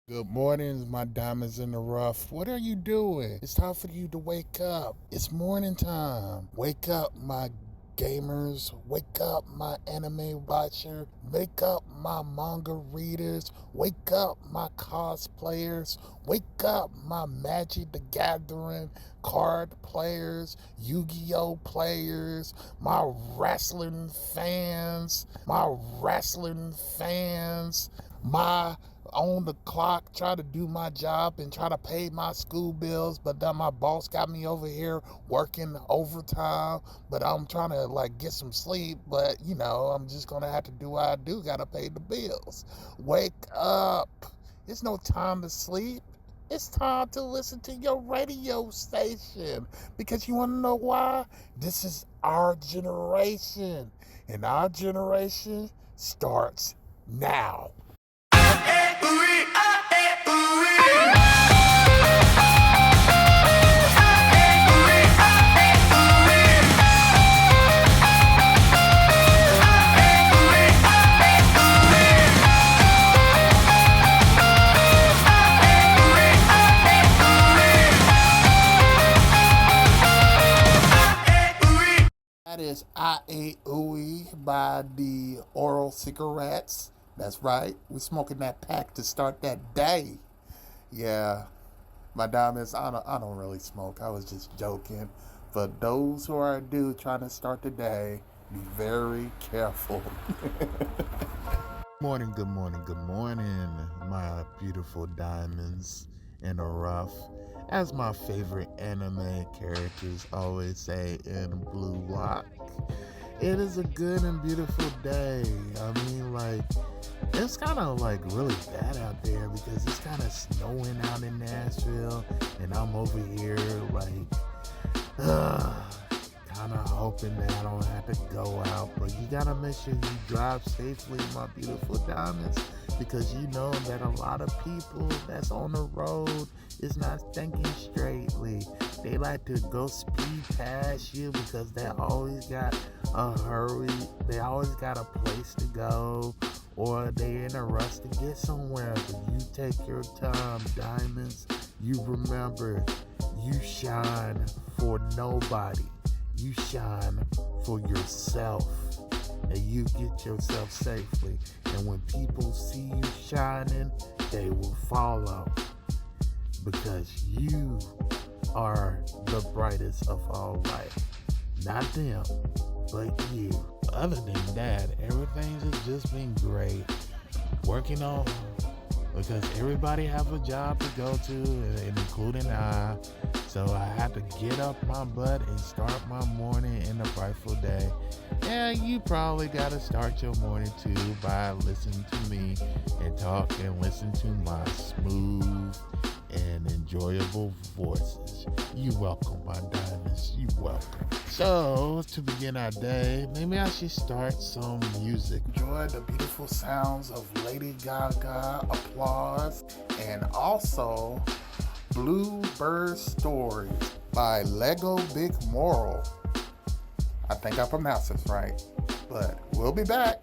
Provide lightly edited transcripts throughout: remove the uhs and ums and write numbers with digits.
Good morning, my diamonds in the rough. What are you doing? It's time for you to wake up. It's morning time. Wake up, my gamers. Wake up, my anime watcher. Wake up, my manga readers. Wake up, my cosplayers. Wake up, my Magic the Gathering card players, Yu-Gi-Oh players, my wrestling fans, my on the clock, try to do my job and try to pay my school bills, but then my boss got me over here working overtime, but I'm trying to get some sleep, but I'm just gonna have to do what I do, gotta pay the bills. Wake up. It's no time to sleep. It's time to listen to your radio station. Because you want to know why? This is our generation. And our generation starts now. That is I Ain't Ooey by the Oral Cigarettes. That's right. We're smoking that pack to start that day. Yeah, my diamonds, I don't really smoke. I was just joking. For those who are do trying to start the day, be very careful. Morning, good morning, good morning, my beautiful diamonds in the rough. As my favorite anime characters always say in Blue Lock, it is a good and beautiful day. I mean, it's kind of really bad out there because it's kind of snowing out in Nashville, and I'm over here kind of hoping that I don't have to go out. But you gotta make sure you drive safely, my beautiful diamonds, because you know that a lot of people that's on the road is not thinking straightly. They like to go speed past you because they always got a hurry. They always got a place to go, or they in a rush to get somewhere. But you take your time, diamonds. You remember, you shine for nobody. You shine for yourself, and you get yourself safely. And when people see you shining, they will follow, because you are the brightest of all light. Not them, but you. Other than that, everything has just been great. Working on, because everybody have a job to go to, and including I. So I have to get up my butt and start my morning in a brightful day. And you probably got to start your morning too by listening to me and talk and listen to my smooth and enjoyable voices. You welcome, my diamonds. You welcome. So, to begin our day, maybe I should start some music. Enjoy the beautiful sounds of Lady Gaga, Applause, and also Bluebird Stories by Lego Big Moral. I think I pronounced this right, but we'll be back.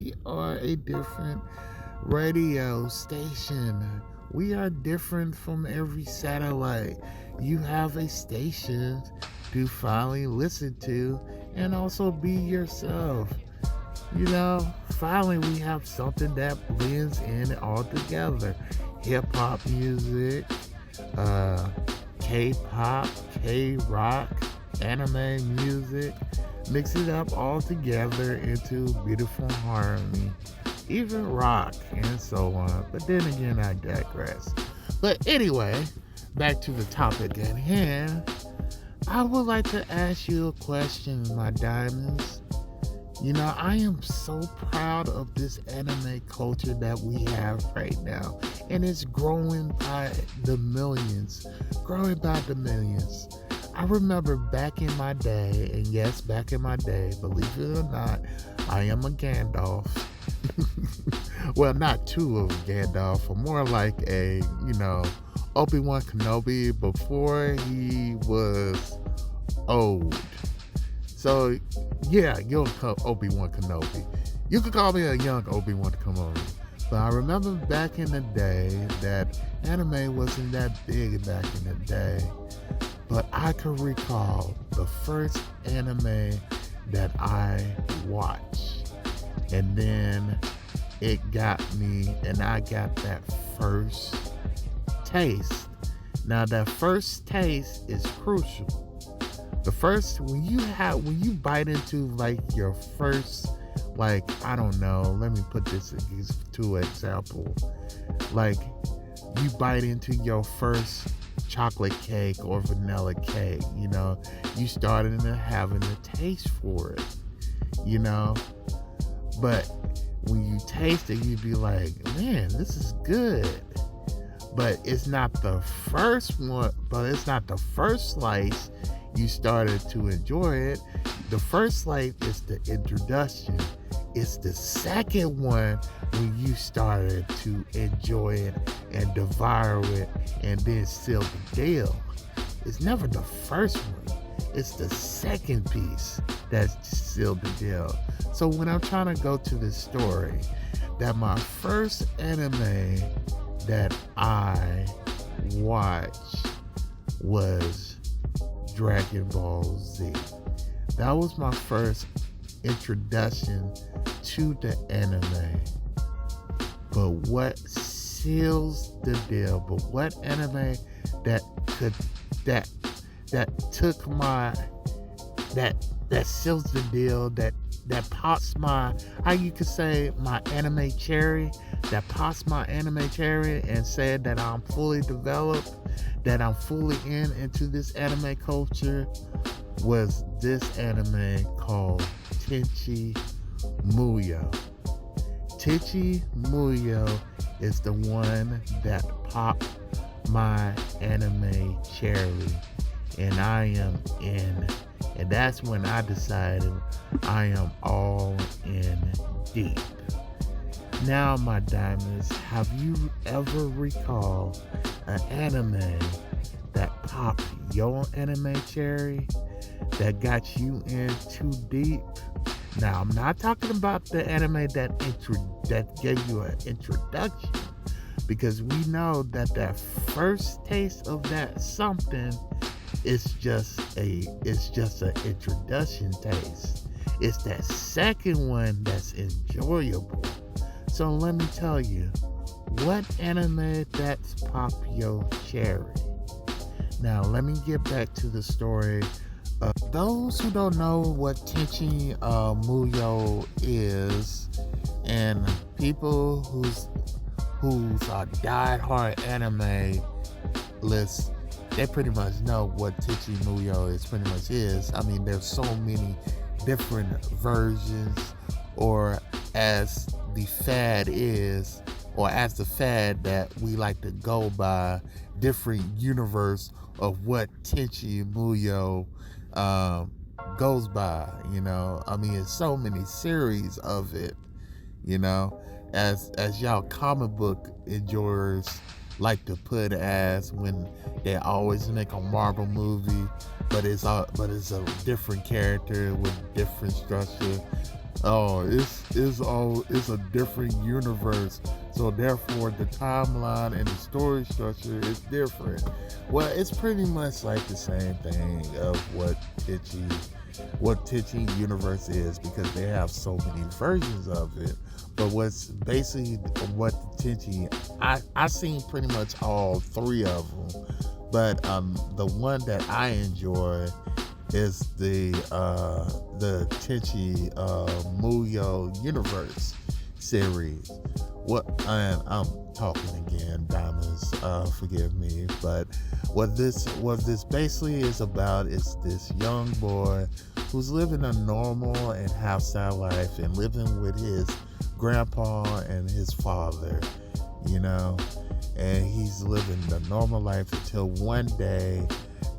We are a different radio station. We are different from every satellite. You have a station to finally listen to and also be yourself. Finally we have something that blends in all together. Hip hop music, K-pop, K-rock, anime music. Mix it up all together into beautiful harmony. Even rock and so on. But then again, I digress. But anyway, back to the topic at hand, I would like to ask you a question, my diamonds. I am so proud of this anime culture that we have right now, and it's growing by the millions. Growing by the millions. I remember back in my day, and yes, back in my day, believe it or not, I am a Gandalf. Well, not too of a Gandalf, but more like a, Obi-Wan Kenobi before he was old. So, yeah, you're Obi-Wan Kenobi. You could call me a young Obi-Wan Kenobi. But I remember back in the day that anime wasn't that big back in the day. But I can recall the first anime that I watched. And then it got me, and I got that first taste. Now, that first taste is crucial. The first, when you bite into like your first, like, I don't know, let me put this to an example. Like, you bite into your first chocolate cake or vanilla cake, you started having a taste for it, but when you taste it, you'd be like, man, this is good. But it's not the first slice you started to enjoy it. The first slice is the introduction. It's the second one when you started to enjoy it and devour it and then seal the deal. It's never the first one. It's the second piece that sealed the deal. So when I'm trying to go to this story, that my first anime that I watched was Dragon Ball Z. That was my first introduction to the anime. But what seals the deal? But what anime that seals the deal, that pops my, how you could say, my anime cherry, that pops my anime cherry and said that I'm fully developed, that I'm fully into this anime culture, was this anime called Tenchi Muyo. Tenchi Muyo is the one that popped my anime cherry, and I am in. And that's when I decided I am all in deep. Now, my diamonds, have you ever recalled an anime that popped your anime cherry, that got you in too deep? Now, I'm not talking about the anime that gave you an introduction, because we know that first taste of that something is just an introduction taste. It's that second one that's enjoyable. So let me tell you, what anime that's pop your cherry? Now, let me get back to the story. Those who don't know what Tenchi Muyo is, and people who's die-hard anime lists, they pretty much know what Tenchi Muyo pretty much is. I mean, there's so many different versions, or as the fad is, or as the fad that we like to go by, different universe of what Tenchi Muyo goes by, I mean, it's so many series of it, as y'all comic book enjoyers like to put as, when they always make a Marvel movie, but it's a different character with different structure. Oh, it's a different universe. So therefore, the timeline and the story structure is different. Well, it's pretty much like the same thing of what Tenchi universe is, because they have so many versions of it. But what's basically what Tenchi, I seen pretty much all three of them. But the one that I enjoy is the Tenchi Muyo universe series, What, and I'm talking again, diamonds, forgive me, but what this basically is about is this young boy who's living a normal and house-style life and living with his grandpa and his father, you know, and he's living the normal life until one day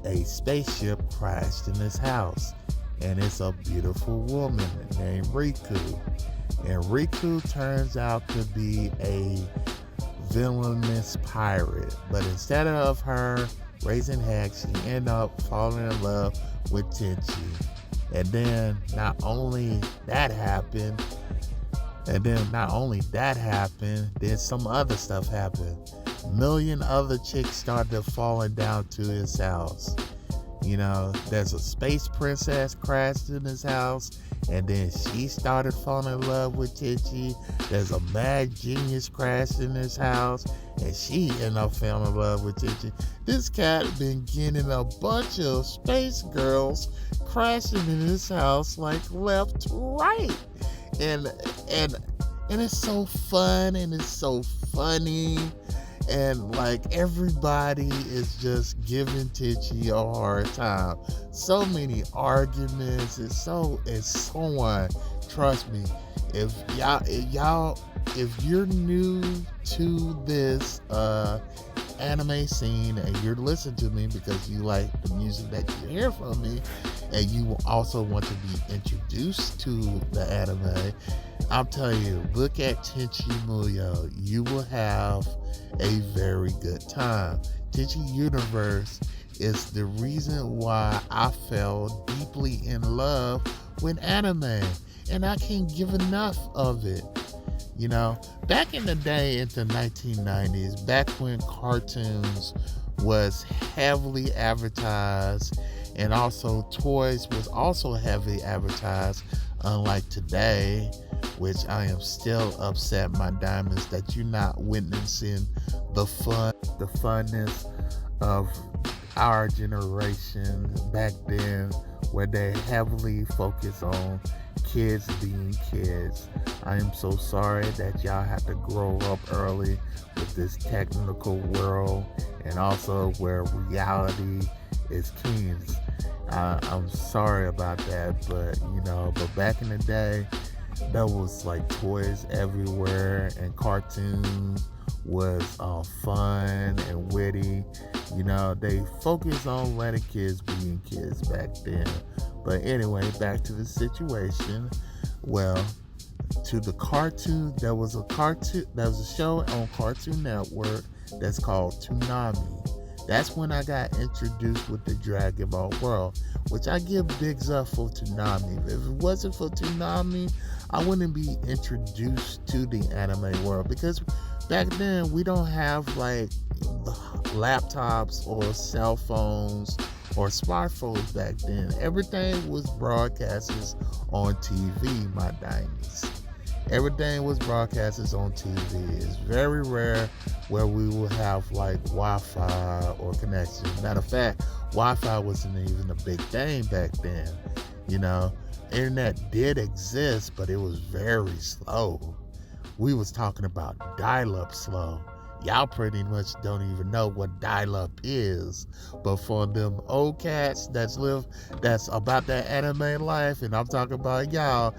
a spaceship crashed in his house, and it's a beautiful woman named Riku. And Riku turns out to be a villainous pirate. But instead of her raising heck, she ended up falling in love with Tenchi. And then not only that happened, then some other stuff happened. Million other chicks started falling down to his house. You know, there's a space princess crashed in his house, and then she started falling in love with Tenchi. There's a mad genius crashed in his house, and she ended up falling in love with Tenchi. This cat been getting a bunch of space girls crashing in his house like left, right, and it's so fun and it's so funny. And like everybody is just giving Tenchi a hard time. So many arguments. It's so on. Trust me, if you're new to this anime scene and you're listening to me because you like the music that you hear from me, and you also want to be introduced to the anime, I'm telling you, look at Tenchi Muyo. You will have a very good time. Tenchi Universe is the reason why I fell deeply in love with anime, and I can't give enough of it. You know, back in the day, into 1990s, back when cartoons was heavily advertised, and also toys was also heavily advertised, unlike today, which I am still upset, my diamonds, that you're not witnessing the funness of our generation back then, where they heavily focus on kids being kids. I am so sorry that y'all have to grow up early with this technical world, and also where reality is king. I'm sorry about that, but back in the day, there was like toys everywhere, and cartoons was fun and witty. You know, they focused on letting kids being kids back then. But anyway, back to the situation. Well, to the cartoon, there was a show on Cartoon Network that's called Toonami. That's when I got introduced with the Dragon Ball world, which I give bigs up for Toonami. If it wasn't for Toonami, I wouldn't be introduced to the anime world, because back then we don't have like laptops or cell phones or smartphones back then. Everything was broadcasted on TV, my diamonds. Everything was broadcasted on TV. It's very rare where we will have like Wi-Fi or connection. Matter of fact, Wi-Fi wasn't even a big thing back then. You know, internet did exist, but it was very slow. We was talking about dial-up slow. Y'all pretty much don't even know what dial-up is. But for them old cats that's about that anime life, and I'm talking about y'all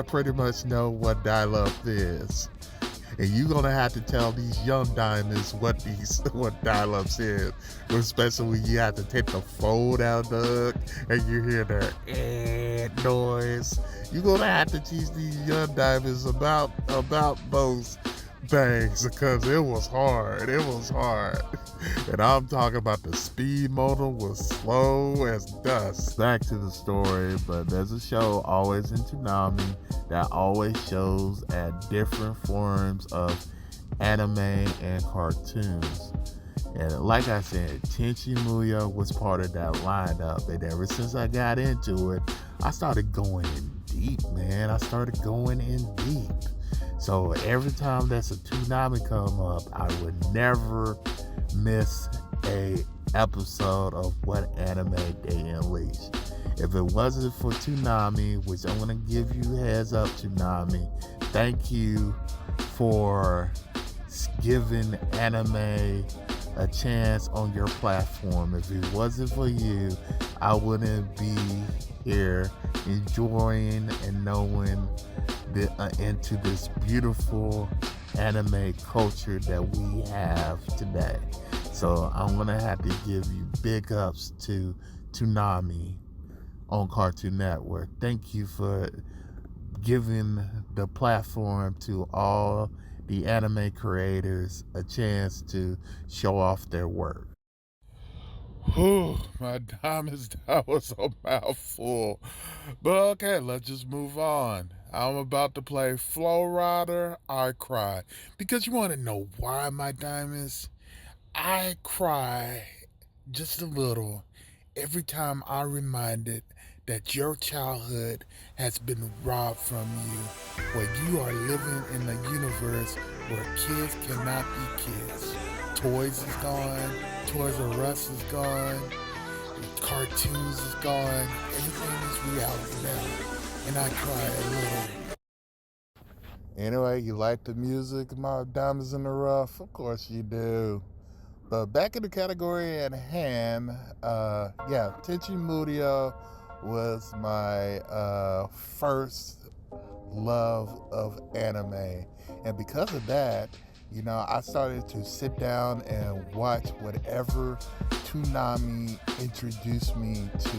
pretty much know what dial-up is. And you're gonna have to tell these young diamonds what dial-ups is. Especially when you have to take the fold out the hook and you hear the noise. You're gonna have to teach these young diamonds about those things, because it was hard. And I'm talking about the speed motor was slow as dust. Back to the story, but there's a show always in Toonami that always shows at different forms of anime and cartoons. And like I said, Tenchi Muyo was part of that lineup, and ever since I got into it, I started going in deep, man. So every time that's a Toonami come up, I would never miss a episode of what anime they unleash. If it wasn't for Toonami, which I'm gonna give you heads up, Toonami, thank you for giving anime a chance on your platform. If it wasn't for you, I wouldn't be here enjoying and knowing into this beautiful anime culture that we have today. So I'm gonna have to give you big ups to Toonami on Cartoon Network. Thank you for giving the platform to all the anime creators a chance to show off their work. Whew, my diamonds, that was a mouthful. But okay, let's just move on. I'm about to play Flow Rider, I Cry. Because you want to know why, my diamonds? I cry just a little every time I'm reminded that your childhood has been robbed from you, where you are living in a universe where kids cannot be kids. Toys is gone, Toys R Us is gone, cartoons is gone, everything is reality now, and I cry a little. Anyway, you like the music, my diamonds in the rough? Of course you do. But back in the category at hand, Tenchi Murio was my first love of anime. And because of that, I started to sit down and watch whatever Toonami introduced me to.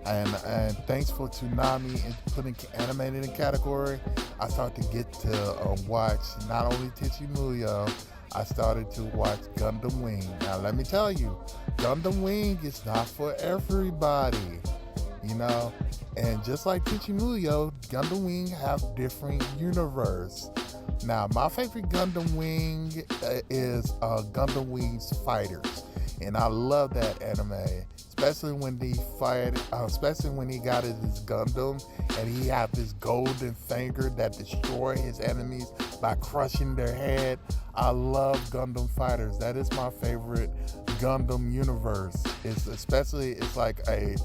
And thanks for Toonami and putting anime in the category, I started to get to watch not only Tenchi Muyo, I started to watch Gundam Wing. Now let me tell you, Gundam Wing is not for everybody, and just like Tenchi Muyo, Gundam Wing have different universe. Now my favorite Gundam Wing is Gundam Wing's Fighters, and I love that anime. Especially when he got his Gundam and he had this golden finger that destroyed his enemies by crushing their head. I love Gundam Fighters. That is my favorite Gundam universe. It's like a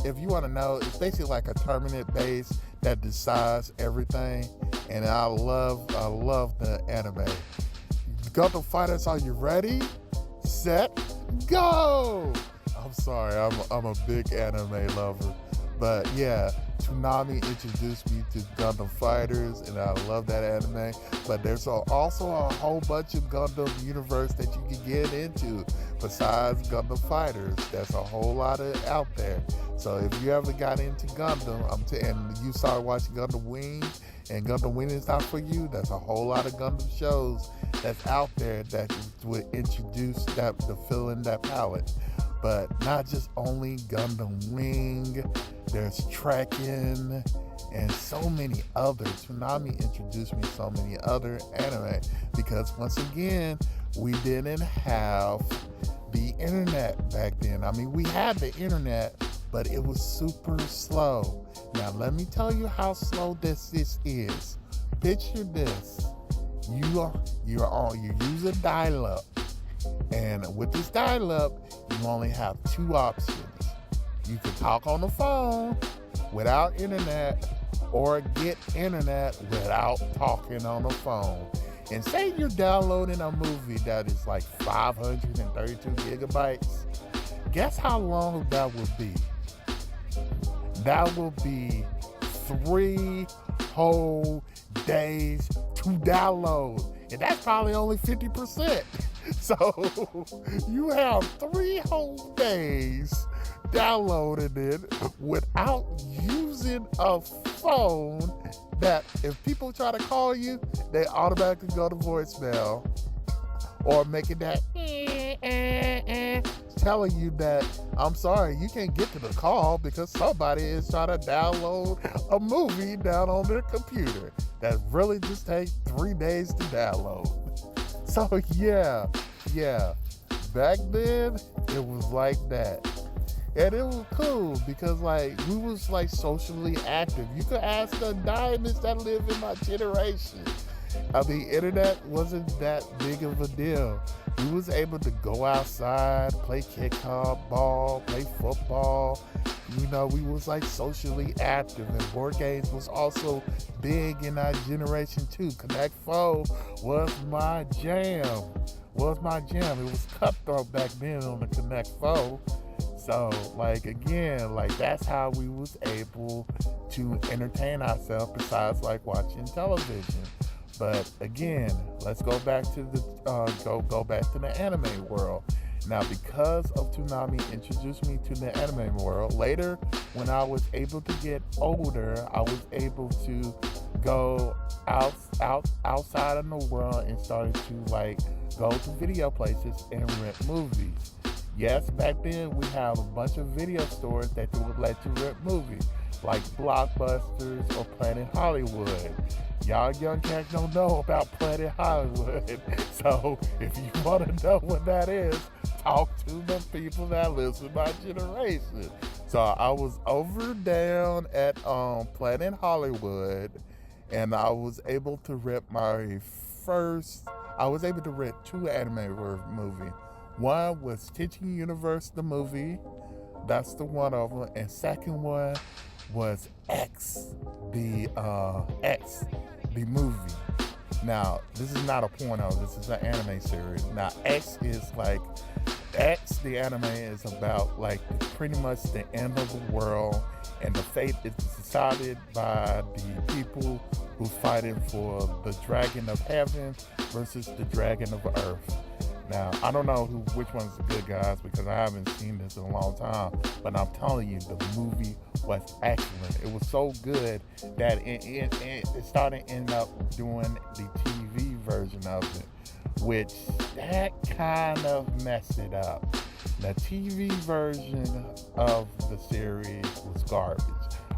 if you want to know, it's basically like a Terminate base that decides everything. And I love the anime. Gundam Fighters, are you ready? Set, go! I'm sorry, I'm a big anime lover. But yeah, Toonami introduced me to Gundam Fighters, and I love that anime. But there's also a whole bunch of Gundam universe that you can get into besides Gundam Fighters. There's a whole lot out there. So if you ever got into Gundam, and you started watching Gundam Wing, and Gundam Wing is not for you, there's a whole lot of Gundam shows that's out there that would introduce the feeling, that palette. But not just only Gundam Wing, there's Trekkin and so many others. Toonami introduced me to so many other anime because once again, we didn't have the internet back then. I mean, we had the internet, but it was super slow. Now, let me tell you how slow this is. Picture this. You use a dial-up. And with this dial-up, you only have two options. You can talk on the phone without internet, or get internet without talking on the phone. And say you're downloading a movie that is like 532 gigabytes. Guess how long that would be? That will be 3 whole days to download. And that's probably only 50%. So you have 3 whole days downloading it without using a phone that if people try to call you, they automatically go to voicemail, or making that telling you that, I'm sorry, you can't get to the call because somebody is trying to download a movie down on their computer that really just takes 3 days to download. So yeah, back then it was like that. And it was cool because we was socially active. You could ask the diamonds that live in my generation. I mean, internet wasn't that big of a deal. We was able to go outside, play kickball, play football, You know, we was like socially active, and board games was also big in our generation too. Connect Four was my jam. It was cutthroat back then on the Connect Four. So, like, again, like, that's how we was able to entertain ourselves besides like watching television. But again, let's go back to the go back to the anime world. Now, because of Toonami introduced me to the anime world, later when I was able to get older, I was able to go outside in the world and started to like go to video places and rent movies. Yes, back then we have a bunch of video stores that would let you rent movies, like Blockbusters or Planet Hollywood. Y'all young cats don't know about Planet Hollywood. So if you want to know what that is, talk to the people that live in my generation. So I was over down at Planet Hollywood, and I was able to rent two anime movies. One was Teaching Universe the movie. That's the one of them. And second one was X the movie. Now, this is not a porno. This is an anime series. Now, X, the anime, is about like pretty much the end of the world, and the fate is decided by the people who's fighting for the dragon of heaven versus the dragon of earth. Now, I don't know which one's the good guys because I haven't seen this in a long time, but I'm telling you, the movie was excellent. It was so good that it started end up doing the TV version of it, which that kind of messed it up. The TV version of the series was garbage.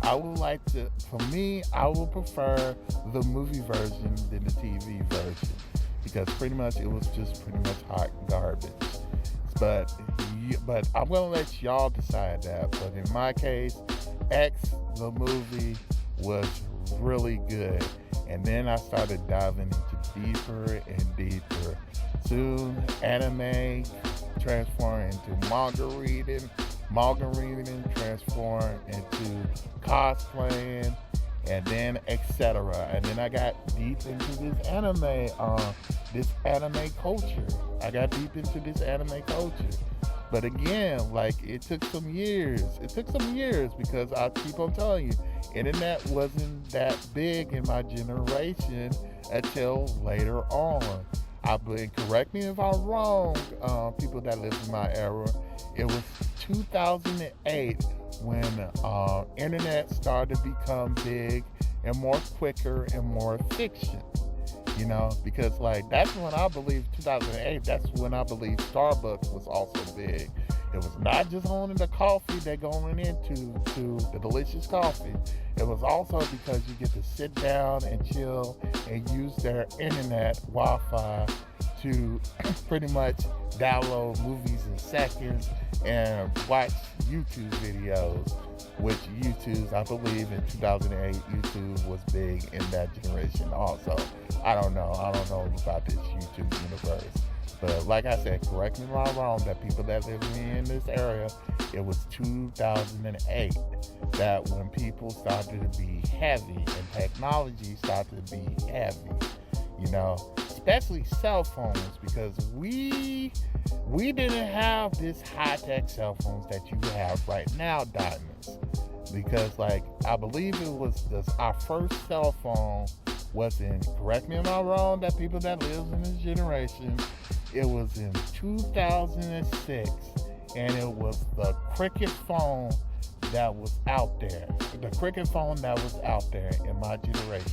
I would prefer the movie version than the TV version, because pretty much it was just pretty much hot garbage. But I'm gonna let y'all decide that. But in my case, X the movie was really good, and then I started diving into deeper and deeper. Soon, anime transformed into manga reading transformed into cosplaying, and then etc. And then I got deep into this anime culture. But again, like, it took some years because I keep on telling you, internet wasn't that big in my generation until later on. Correct me if I'm wrong, people that live in my era. It was 2008 when internet started to become big and more quicker and more fiction. You know, because like that's when I believe 2008. That's when I believe Starbucks was also big. It was not just only the coffee they're going into the delicious coffee. It was also because you get to sit down and chill and use their internet Wi-Fi to pretty much download movies in seconds and watch YouTube videos. Which YouTube, I believe in 2008, YouTube was big in that generation also. I don't know about this YouTube universe. But like I said, correct me if I'm wrong, that people that live in this area, it was 2008 that when people started to be heavy and technology started to be heavy, you know, especially cell phones, because we didn't have this high-tech cell phones that you have right now, Diamonds. Because like, I believe it was our first cell phone was in, correct me if I'm wrong, that people that live in this generation, it was in 2006, and it was the Cricket phone that was out there. The Cricket phone that was out there in my generation.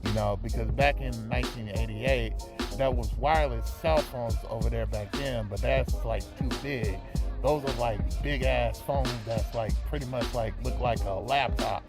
You know, because back in 1988, there was wireless cell phones over there back then, but that's like too big. Those are like big ass phones that's like pretty much like look like a laptop.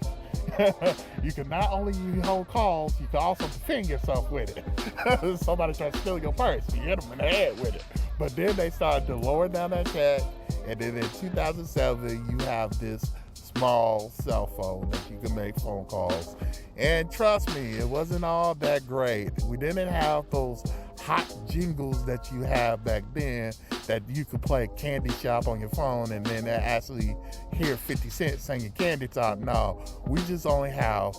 You can not only hold calls, you can also defend yourself with it. Somebody tries to steal your purse, you hit them in the head with it. But then they started to lower down that jack And then in 2007, you have this small cell phone that you can make phone calls. And trust me, it wasn't all that great. We didn't have those hot jingles that you have back then that you could play Candy Shop on your phone and then actually hear 50 Cent singing Candy Top. No, we just only have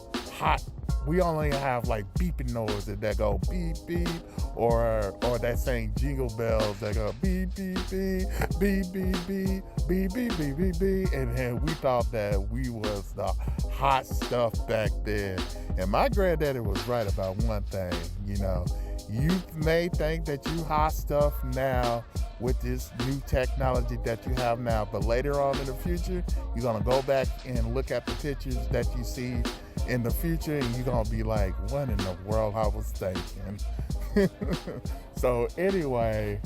we only have like beeping noises that go beep beep, or that saying jingle bells that go beep beep beep beep beep beep beep beep beep beep beep. And then we thought that we was the hot stuff back then. And my granddaddy was right about one thing, you know. You may think that you hot stuff now with this new technology that you have now, but later on in the future, you're gonna go back and look at the pictures that you see in the future, and you're gonna be like, what in the world I was thinking? So anyway,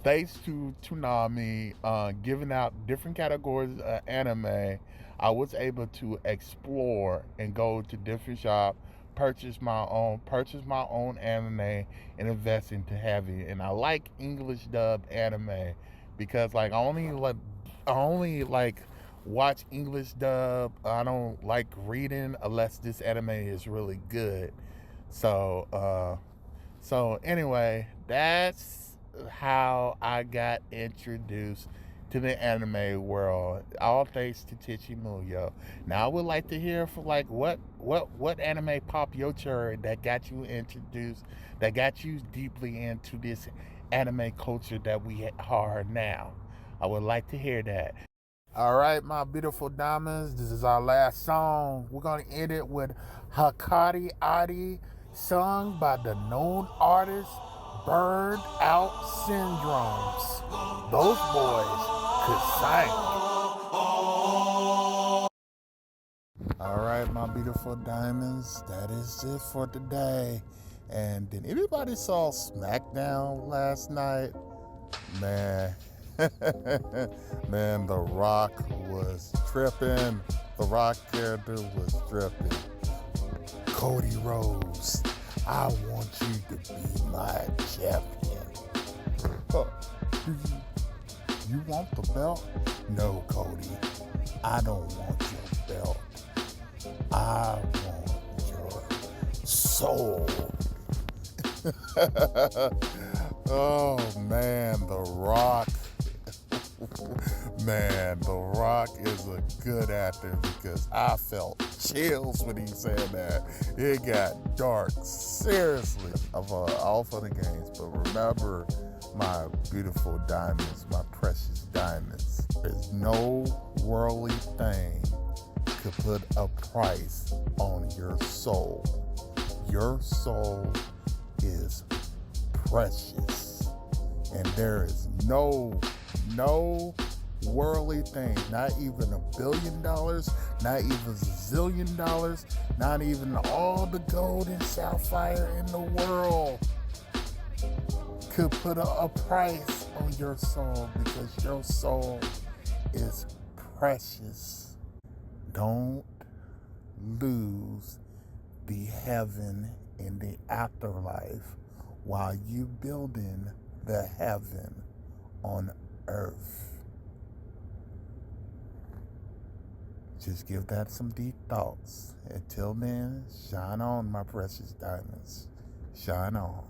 thanks to Toonami giving out different categories of anime, I was able to explore and go to different shops, purchase my own anime, and invest into heavy. And I like English dubbed anime because I only like watch English dub. I don't like reading unless this anime is really good. So anyway, that's how I got introduced to the anime world. All thanks to Tichi Muyo. Now I would like to hear for like what anime pop your cherry that got you introduced, that got you deeply into this anime culture that we are now. I would like to hear that. All right, my beautiful diamonds, this is our last song. We're going to end it with Hakari Adi, sung by the known artist Burned Out Syndromes. Those boys could sing. All right, my beautiful diamonds, that is it for today. And did anybody saw SmackDown last night? Man, man, The Rock was tripping. The Rock character was tripping. Cody Rhodes, I want you to be my champion. You want the belt? No, Cody. I don't want your belt. I want your soul. Oh man, The Rock. Man, The Rock is a good actor because I felt chills when he said that. It got dark, seriously. Of all fun and games, but remember, my beautiful diamonds, my precious diamonds, there's no worldly thing could put a price on your soul. Your soul is precious, and there is no worldly thing, not even $1 billion, not even $1 zillion, not even all the gold and sapphire in the world could put a price on your soul, because your soul is precious. Don't lose the heaven in the afterlife while you building the heaven on earth. Just give that some deep thoughts. Until then, shine on, my precious diamonds. Shine on.